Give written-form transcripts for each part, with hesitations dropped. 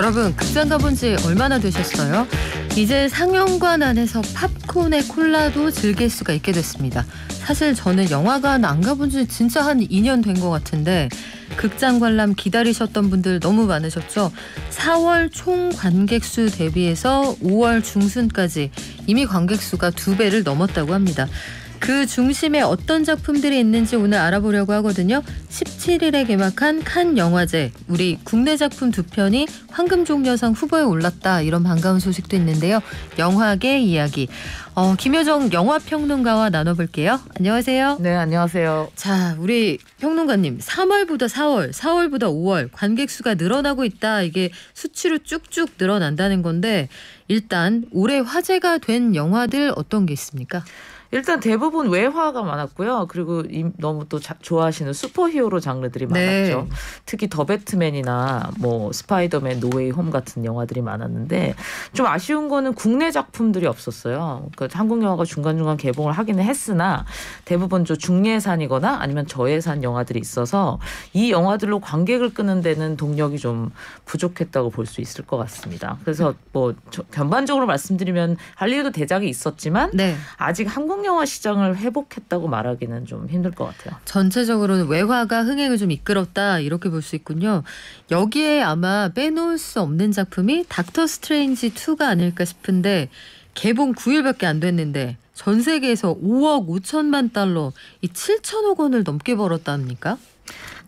여러분 극장 가본 지 얼마나 되셨어요? 이제 상영관 안에서 팝콘에 콜라도 즐길 수가 있게 됐습니다. 사실 저는 영화관 안 가본 지 진짜 한 2년 된 것 같은데 극장 관람 기다리셨던 분들 너무 많으셨죠? 4월 총 관객 수 대비해서 5월 중순까지 이미 관객 수가 2배를 넘었다고 합니다. 그 중심에 어떤 작품들이 있는지 오늘 알아보려고 하거든요. 17일에 개막한 칸 영화제, 우리 국내 작품 2편이 황금종려상 후보에 올랐다, 이런 반가운 소식도 있는데요. 영화계 이야기, 김효정 영화평론가와 나눠볼게요. 안녕하세요. 네, 안녕하세요. 자, 우리 평론가님, 3월보다 4월보다 5월 관객 수가 늘어나고 있다. 이게 수치로 쭉쭉 늘어난다는 건데 일단 올해 화제가 된 영화들 어떤 게 있습니까? 일단 대부분 외화가 많았고요. 그리고 너무 또 좋아하시는 슈퍼히어로 장르들이 많았죠. 네. 특히 더 배트맨이나 뭐 스파이더맨 노웨이 홈 같은 영화들이 많았는데 좀 아쉬운 거는 국내 작품들이 없었어요. 그러니까 한국 영화가 중간중간 개봉을 하기는 했으나 대부분 좀 중예산이거나 아니면 저예산 영화들이 있어서 이 영화들로 관객을 끄는 데는 동력이 좀 부족했다고 볼 수 있을 것 같습니다. 그래서 뭐 전반적으로 말씀드리면 할리우드 대작이 있었지만 네. 아직 한국 영화 시장을 회복했다고 말하기는 좀 힘들 것 같아요. 전체적으로는 외화가 흥행을 좀 이끌었다, 이렇게 볼 수 있군요. 여기에 아마 빼놓을 수 없는 작품이 닥터 스트레인지 2가 아닐까 싶은데 개봉 9일밖에 안 됐는데 전 세계에서 5억 5천만 달러, 이 7천억 원을 넘게 벌었답니까?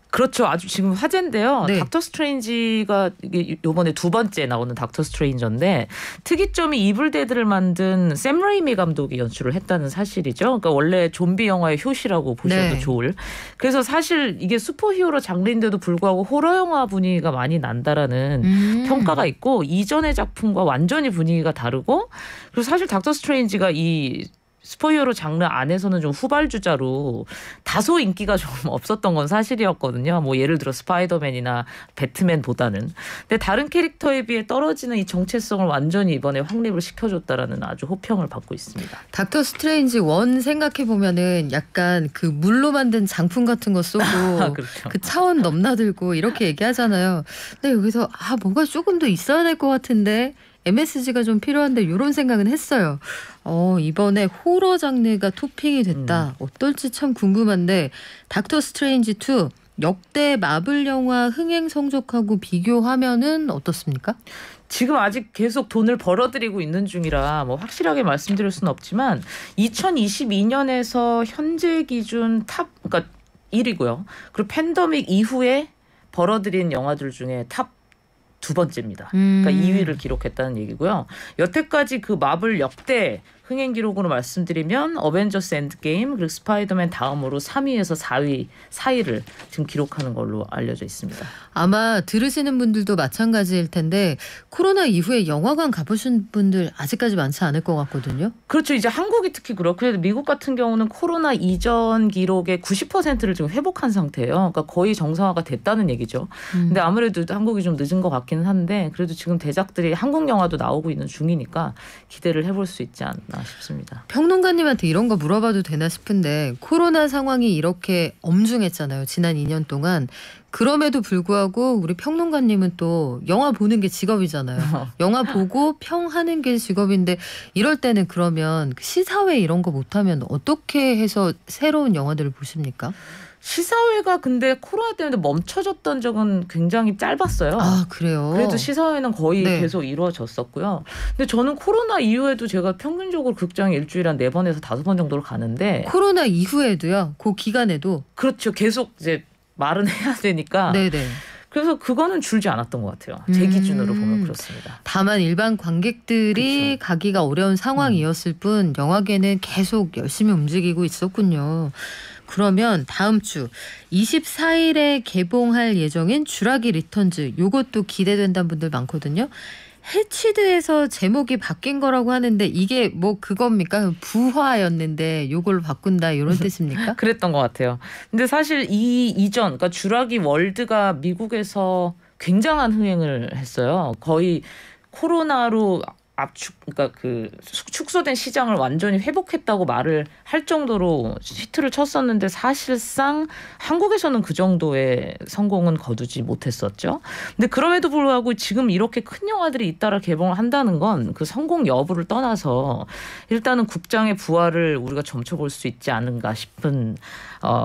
그렇죠. 아주 지금 화제인데요. 네. 닥터 스트레인지가 이번에 2번째 나오는 닥터 스트레인저인데 특이점이 이블데드를 만든 샘 레이미 감독이 연출을 했다는 사실이죠. 그러니까 원래 좀비 영화의 효시라고 보셔도 네. 좋을. 그래서 사실 이게 슈퍼히어로 장르인데도 불구하고 호러 영화 분위기가 많이 난다라는 평가가 있고 이전의 작품과 완전히 분위기가 다르고 그리고 사실 닥터 스트레인지가 이 슈퍼히어로 장르 안에서는 좀 후발주자로 다소 인기가 좀 없었던 건 사실이었거든요. 뭐 예를 들어 스파이더맨이나 배트맨보다는. 근데 다른 캐릭터에 비해 떨어지는 이 정체성을 완전히 이번에 확립을 시켜줬다라는 아주 호평을 받고 있습니다. 닥터 스트레인지 1 생각해보면은 약간 그 물로 만든 장품 같은 거 쏘고 그렇죠. 그 차원 넘나들고 이렇게 얘기하잖아요. 근데 여기서 뭐가 조금 더 있어야 될 것 같은데 MSG가 좀 필요한데 이런 생각은 했어요. 이번에 호러 장르가 토핑이 됐다. 어떨지 참 궁금한데 닥터 스트레인지 2 역대 마블 영화 흥행 성적하고 비교하면은 어떻습니까? 지금 아직 계속 돈을 벌어들이고 있는 중이라 뭐 확실하게 말씀드릴 수는 없지만 2022년에서 현재 기준 그러니까 1위고요. 그리고 팬데믹 이후에 벌어들인 영화들 중에 탑 2번째입니다. 그러니까 2위를 기록했다는 얘기고요. 여태까지 그 마블 역대 흥행 기록으로 말씀드리면 어벤져스 엔드게임 그리고 스파이더맨 다음으로 3위에서 4위 사이를 지금 기록하는 걸로 알려져 있습니다. 아마 들으시는 분들도 마찬가지일 텐데 코로나 이후에 영화관 가보신 분들 아직까지 많지 않을 것 같거든요. 그렇죠. 이제 한국이 특히 그렇고 미국 같은 경우는 코로나 이전 기록의 90%를 지금 회복한 상태예요. 그러니까 거의 정상화가 됐다는 얘기죠. 근데 아무래도 한국이 좀 늦은 것 같기는 한데 그래도 지금 대작들이 한국 영화도 나오고 있는 중이니까 기대를 해볼 수 있지 않나 싶습니다. 평론가님한테 이런 거 물어봐도 되나 싶은데 코로나 상황이 이렇게 엄중했잖아요. 지난 2년 동안. 그럼에도 불구하고 우리 평론가님은 또 영화 보는 게 직업이잖아요. 영화 보고 평하는 게 직업인데 이럴 때는 그러면 시사회 이런 거 못하면 어떻게 해서 새로운 영화들을 보십니까? 시사회가 근데 코로나 때문에 멈춰졌던 적은 굉장히 짧았어요. 아, 그래요? 그래도 시사회는 거의 네. 계속 이루어졌었고요. 근데 저는 코로나 이후에도 제가 평균적으로 극장에 일주일에 한 4번에서 5번 정도로 가는데 코로나 이후에도요? 그 기간에도? 그렇죠. 계속 이제 말은 해야 되니까. 네네. 그래서 그거는 줄지 않았던 것 같아요. 제 기준으로 보면 그렇습니다. 다만 일반 관객들이 그렇죠. 가기가 어려운 상황이었을 뿐 영화계는 계속 열심히 움직이고 있었군요. 그러면 다음 주 24일에 개봉할 예정인 쥐라기 리턴즈, 요것도 기대된다는 분들 많거든요. 해치드에서 제목이 바뀐 거라고 하는데 이게 뭐 그겁니까? 부화였는데 요걸 바꾼다 이런 뜻입니까? 그랬던 것 같아요. 근데 사실 이 이전 그러니까 쥐라기 월드가 미국에서 굉장한 흥행을 했어요. 거의 코로나로 그러니까 그 축소된 시장을 완전히 회복했다고 말을 할 정도로 히트를 쳤었는데 사실상 한국에서는 그 정도의 성공은 거두지 못했었죠. 근데 그럼에도 불구하고 지금 이렇게 큰 영화들이 잇따라 개봉을 한다는 건 그 성공 여부를 떠나서 일단은 국장의 부활을 우리가 점쳐볼 수 있지 않은가 싶은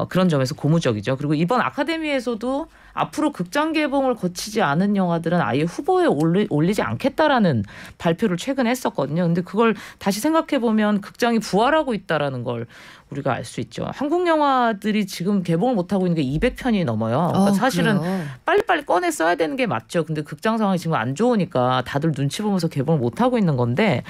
그런 점에서 고무적이죠. 그리고 이번 아카데미에서도 앞으로 극장 개봉을 거치지 않은 영화들은 아예 후보에 올리지 않겠다라는 발표를 최근에 했었거든요. 근데 그걸 다시 생각해 보면 극장이 부활하고 있다라는 걸 우리가 알 수 있죠. 한국 영화들이 지금 개봉을 못하고 있는 게 200편이 넘어요. 그러니까 사실은 그래요? 빨리빨리 꺼내 써야 되는 게 맞죠. 근데 극장 상황이 지금 안 좋으니까 다들 눈치 보면서 개봉을 못하고 있는 건데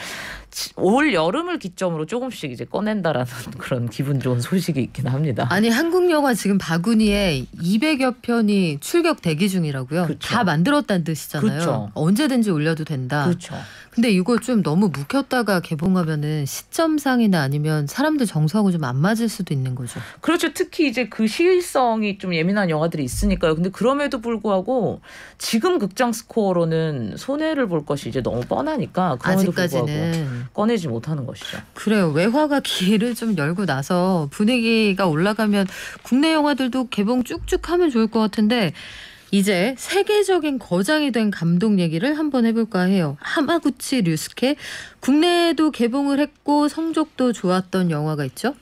올 여름을 기점으로 조금씩 이제 꺼낸다라는 그런 기분 좋은 소식이 있긴 합니다. 아니 한국 영화 지금 바구니에 200여 편이 출격 대기 중이라고요. 그렇죠. 다 만들었다는 뜻이잖아요. 그렇죠. 언제든지 올려도 된다. 그렇죠. 근데 이거 좀 너무 묵혔다가 개봉하면은 시점상이나 아니면 사람들 정서하고 좀 안 맞을 수도 있는 거죠. 그렇죠. 특히 이제 그 시일성이 좀 예민한 영화들이 있으니까요. 근데 그럼에도 불구하고 지금 극장 스코어로는 손해를 볼 것이 이제 너무 뻔하니까 그럼에도 불구하고 아직까지는. 꺼내지 못하는 것이죠. 그래요. 외화가 길을 좀 열고 나서 분위기가 올라가면 국내 영화들도 개봉 쭉쭉 하면 좋을 것 같은데 이제 세계적인 거장이 된 감독 얘기를 한번 해볼까 해요. 하마구치 류스케. 국내에도 개봉을 했고 성적도 좋았던 영화가 있죠.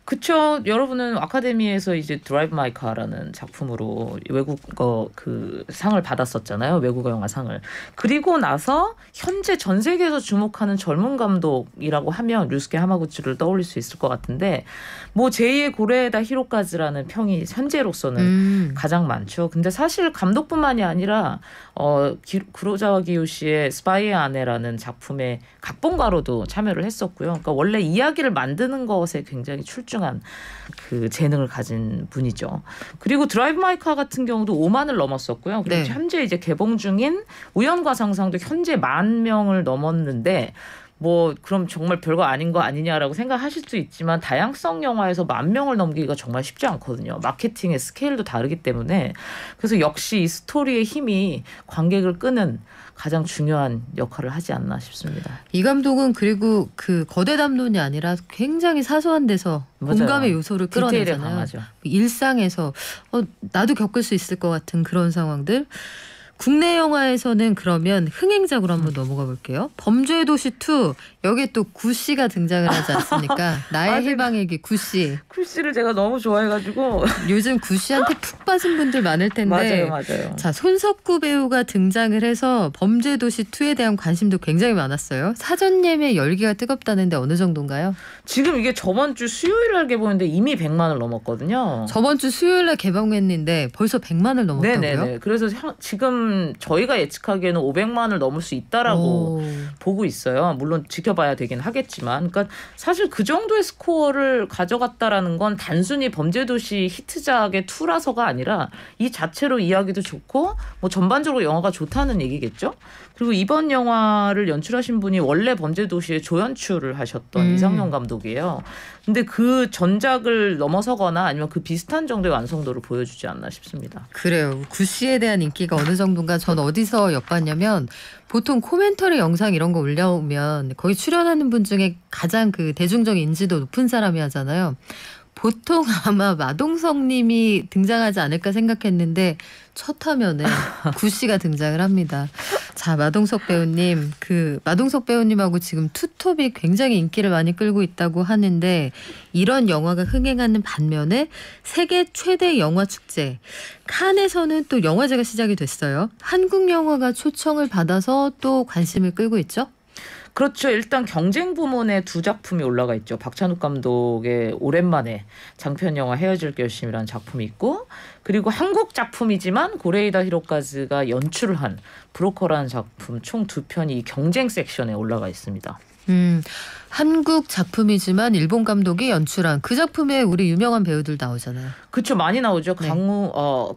그쵸. 여러분은 아카데미에서 이제 드라이브 마이 카라는 작품으로 외국어 그 상을 받았었잖아요. 외국어 영화 상을. 그리고 나서 현재 전 세계에서 주목하는 젊은 감독이라고 하면 류스케 하마구치를 떠올릴 수 있을 것 같은데 뭐 제2의 고레에다 히로카즈라는 평이 현재로서는 가장 많죠. 근데 사실 감독뿐만이 아니라 구로자와 기요시의 스파이의 아내라는 작품의 각본가로도 참여를 했었고요. 그러니까 원래 이야기를 만드는 것에 굉장히 출중한 그 재능을 가진 분이죠. 그리고 드라이브 마이 카 같은 경우도 5만을 넘었었고요. 그리고 네. 현재 이제 개봉 중인 우연과 상상도 현재 10,000명을 넘었는데 뭐 그럼 정말 별거 아닌 거 아니냐라고 생각하실 수 있지만 다양성 영화에서 10,000명을 넘기기가 정말 쉽지 않거든요. 마케팅의 스케일도 다르기 때문에 그래서 역시 이 스토리의 힘이 관객을 끄는 가장 중요한 역할을 하지 않나 싶습니다. 이 감독은 그리고 그 거대 담론이 아니라 굉장히 사소한 데서 맞아요. 공감의 요소를 디테일에 끌어내잖아요. 강하죠. 일상에서 나도 겪을 수 있을 것 같은 그런 상황들. 국내 영화에서는 그러면 흥행작으로 한번 넘어가 볼게요. 범죄의 도시 2. 여기에 또 구씨가 등장을 하지 않습니까? 나의 해방에게 구씨. 쿨씨를 제가 너무 좋아해가지고 요즘 구씨한테 푹 빠진 분들 많을 텐데. 맞아요. 자, 손석구 배우가 등장을 해서 범죄의 도시 2에 대한 관심도 굉장히 많았어요. 사전 예매 열기가 뜨겁다는데 어느 정도인가요? 지금 이게 저번 주 수요일 날 개봉했는데 이미 100만을 넘었거든요. 저번 주 수요일에 개봉했는데 벌써 100만을 넘었다고요? 네네네. 그래서 지금 저희가 예측하기에는 500만을 넘을 수 있다라고 보고 있어요. 물론 지켜봐야 되긴 하겠지만, 그러니까 사실 그 정도의 스코어를 가져갔다라는 건 단순히 범죄도시 히트작의 2라서가 아니라 이 자체로 이야기도 좋고 뭐 전반적으로 영화가 좋다는 얘기겠죠. 그리고 이번 영화를 연출하신 분이 원래 범죄도시의 조연출을 하셨던 이상영 감독이에요. 근데 그 전작을 넘어서거나 아니면 그 비슷한 정도의 완성도를 보여주지 않나 싶습니다. 그래요. 구씨에 대한 인기가 어느 정도인가 전 어디서 엿봤냐면 보통 코멘터리 영상 이런 거 올라오면 거기 출연하는 분 중에 가장 그 대중적 인지도 높은 사람이 하잖아요. 보통 아마 마동석 님이 등장하지 않을까 생각했는데 첫 화면에 구씨가 등장을 합니다. 자, 마동석 배우님. 마동석 배우님하고 지금 투톱이 굉장히 인기를 많이 끌고 있다고 하는데 이런 영화가 흥행하는 반면에 세계 최대 영화 축제 칸에서는 또 영화제가 시작이 됐어요. 한국 영화가 초청을 받아서 또 관심을 끌고 있죠. 그렇죠. 일단 경쟁 부문에 2작품이 올라가 있죠. 박찬욱 감독의 오랜만에 장편 영화 헤어질 결심이라는 작품이 있고 그리고 한국 작품이지만 고레이다 히로카즈가 연출을 한 브로커라는 작품 총 2편이 경쟁 섹션에 올라가 있습니다. 한국 작품이지만 일본 감독이 연출한 그 작품에 우리 유명한 배우들 나오잖아요. 그렇죠. 많이 나오죠. 네.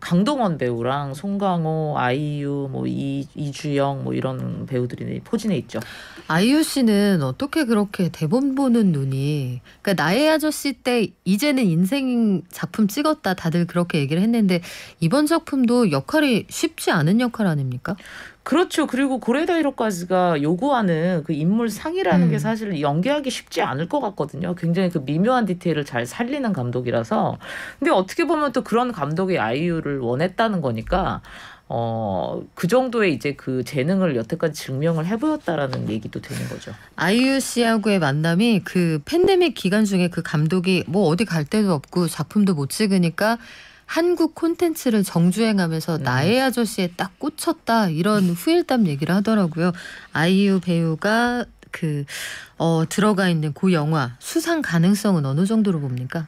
강동원 배우랑 송강호, 아이유, 뭐 이주영 뭐 이런 배우들이 포진해 있죠. 아이유 씨는 어떻게 그렇게 대본 보는 눈이, 그러니까 나의 아저씨 때 이제는 인생 작품 찍었다 다들 그렇게 얘기를 했는데 이번 작품도 역할이 쉽지 않은 역할 아닙니까? 그렇죠. 그리고 고레다 히로카즈가 요구하는 그 인물 상이라는 게 사실 연기하기 쉽지 않을 것 같거든요. 굉장히 그 미묘한 디테일을 잘 살리는 감독이라서. 근데 어떻게 보면 또 그런 감독이 아이유를 원했다는 거니까 그 정도의 이제 그 재능을 여태까지 증명을 해보였다라는 얘기도 되는 거죠. 아이유 씨하고의 만남이 그 팬데믹 기간 중에 그 감독이 뭐 어디 갈 데도 없고 작품도 못 찍으니까 한국 콘텐츠를 정주행하면서 나의 아저씨에 딱 꽂혔다 이런 후일담 얘기를 하더라고요. 아이유 배우가 들어가 있는 그 영화 수상 가능성은 어느 정도로 봅니까?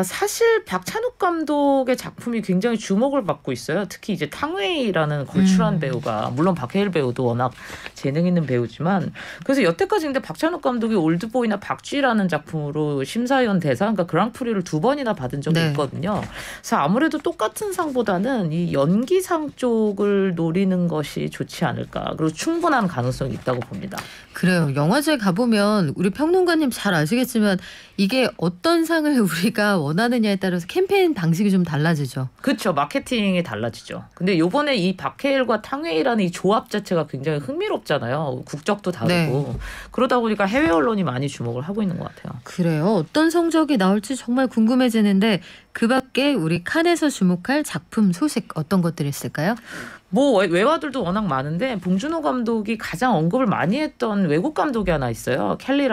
사실 박찬욱 감독의 작품이 굉장히 주목을 받고 있어요. 특히 이제 탕웨이라는 걸출한 배우가, 물론 박해일 배우도 워낙 재능 있는 배우지만, 그래서 여태까지 근데 박찬욱 감독이 올드보이나 박쥐라는 작품으로 심사위원 대상, 그러니까 그랑프리를 2번이나 받은 적이 있거든요. 그래서 아무래도 똑같은 상보다는 이 연기상 쪽을 노리는 것이 좋지 않을까. 그리고 충분한 가능성이 있다고 봅니다. 그래요. 영화제 가보면 우리 평론가님 잘 아시겠지만 이게 어떤 상을 우리가 원하느냐에 따라서 캠페인 방식이 좀 달라지죠. 그렇죠. 마케팅이 달라지죠. 근데 요번에 이 박해일과 탕웨이라는 이 조합 자체가 굉장히 흥미롭잖아요. 국적도 다르고. 그러다 보니까 해외 언론이 많이 주목을 하고 있는 것 같아요. 그래요. 어떤 성적이 나올지 정말 궁금해지는데 그 밖에 우리 칸에서 주목할 작품 소식 어떤 것들이 있을까요? 뭐 외화들도 워낙 많은데 봉준호 감독이 가장 언급을 많이 했던 외국 감독이 하나 있어요. 켈리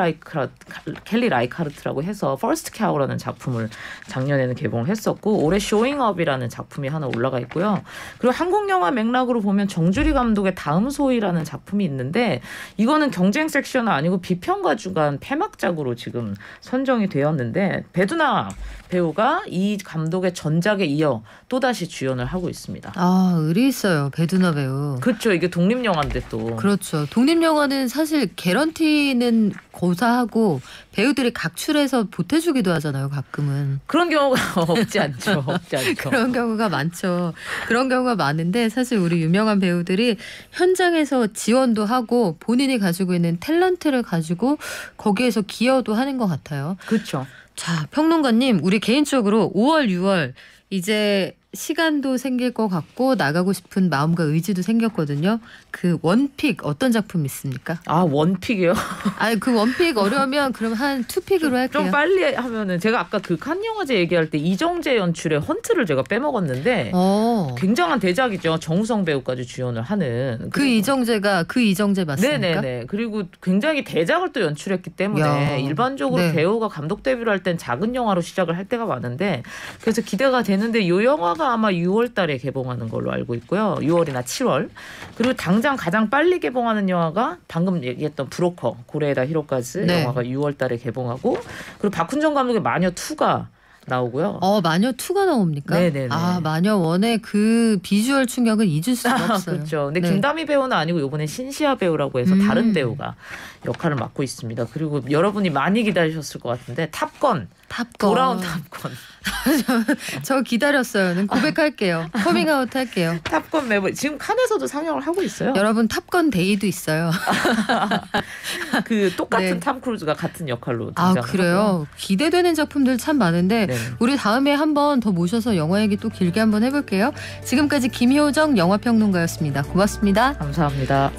라이카르트라고 해서 퍼스트 카우라는 작품을 작년에는 개봉을 했었고 올해 쇼잉업이라는 작품이 하나 올라가 있고요. 그리고 한국 영화 맥락으로 보면 정주리 감독의 다음 소위라는 작품이 있는데 이거는 경쟁 섹션은 아니고 비평가 주간 폐막작으로 지금 선정이 되었는데 배두나 배우가 이 감독의 전작에 이어 또다시 주연을 하고 있습니다. 의리 있어요. 배두나 배우. 그렇죠. 이게 독립영화인데 또. 그렇죠. 독립영화는 사실 개런티는 고사하고 배우들이 각출해서 보태주기도 하잖아요. 가끔은. 그런 경우가 없지 않죠. 그런 경우가 많죠. 그런 경우가 많은데 사실 우리 유명한 배우들이 현장에서 지원도 하고 본인이 가지고 있는 탤런트를 가지고 거기에서 기여도 하는 것 같아요. 그렇죠. 자, 평론가님, 우리 개인적으로 5월, 6월 이제 시간도 생길 것 같고 나가고 싶은 마음과 의지도 생겼거든요. 그 원픽 어떤 작품 있습니까? 원픽이요? 그 원픽 어려우면 그럼 한 투픽으로 할게요. 좀 빨리 하면은 제가 아까 그 칸 영화제 얘기할 때 이정재 연출의 헌트를 제가 빼먹었는데 굉장한 대작이죠. 정우성 배우까지 주연을 하는. 그 이정재 맞습니까? 네네네. 그리고 굉장히 대작을 또 연출했기 때문에 일반적으로 배우가 감독 데뷔를 할 땐 작은 영화로 시작을 할 때가 많은데 그래서 기대가 되는데 이 영화가 아마 6월 달에 개봉하는 걸로 알고 있고요. 6월이나 7월. 그리고 당장 가장 빨리 개봉하는 영화가 방금 얘기했던 브로커 고레에다 히로카즈 영화가 6월 달에 개봉하고 그리고 박훈정 감독의 마녀 2가 나오고요. 마녀 2가 나옵니까? 네네네. 마녀 1의 그 비주얼 충격은 잊을 수가 없어요. 그렇죠. 근데 김다미 배우는 아니고 이번에 신시아 배우라고 해서 다른 배우가 역할을 맡고 있습니다. 그리고 여러분이 많이 기다리셨을 것 같은데 탑건. 돌아온 탑건. 저 기다렸어요. 고백할게요. 커밍아웃 할게요. 탑건 매번 지금 칸에서도 상영을 하고 있어요. 여러분 탑건 데이도 있어요. 그 똑같은 탐 크루즈가 같은 역할로 등장을 그래요? 하고요. 기대되는 작품들 참 많은데 우리 다음에 한 번 더 모셔서 영화 얘기 또 길게 한번 해볼게요. 지금까지 김효정 영화평론가였습니다. 고맙습니다. 감사합니다.